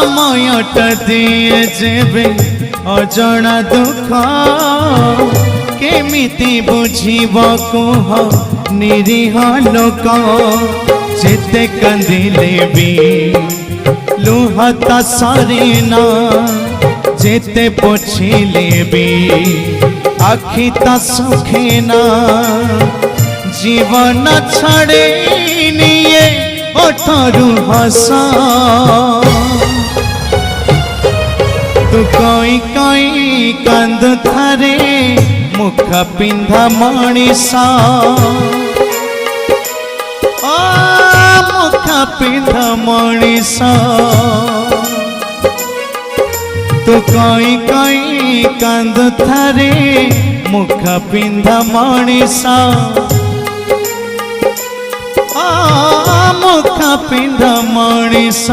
ସମୟଟା ଦିଏ ଯେବେ ଅଜଣା ଦୁଃଖ କେମିତି ବୁଝିବ କୁହ ନିରୀହ ଲୋକ ଯେତେ କାନ୍ଦିଲେ ବି ଲୁହ ତ ସରିନା ଯେତେ ପୋଛିଲେ ବି आखि ता सुखेना जीवन छड़े निये ओठरू हसा तू कोई कोई कांद थारे मुख पिंधा मणिसा ओ मुख पिंधा मणिसा तू कोई कोई कांद थारे मुख पिंधा मणिसा मुख पिंधा मणिसा।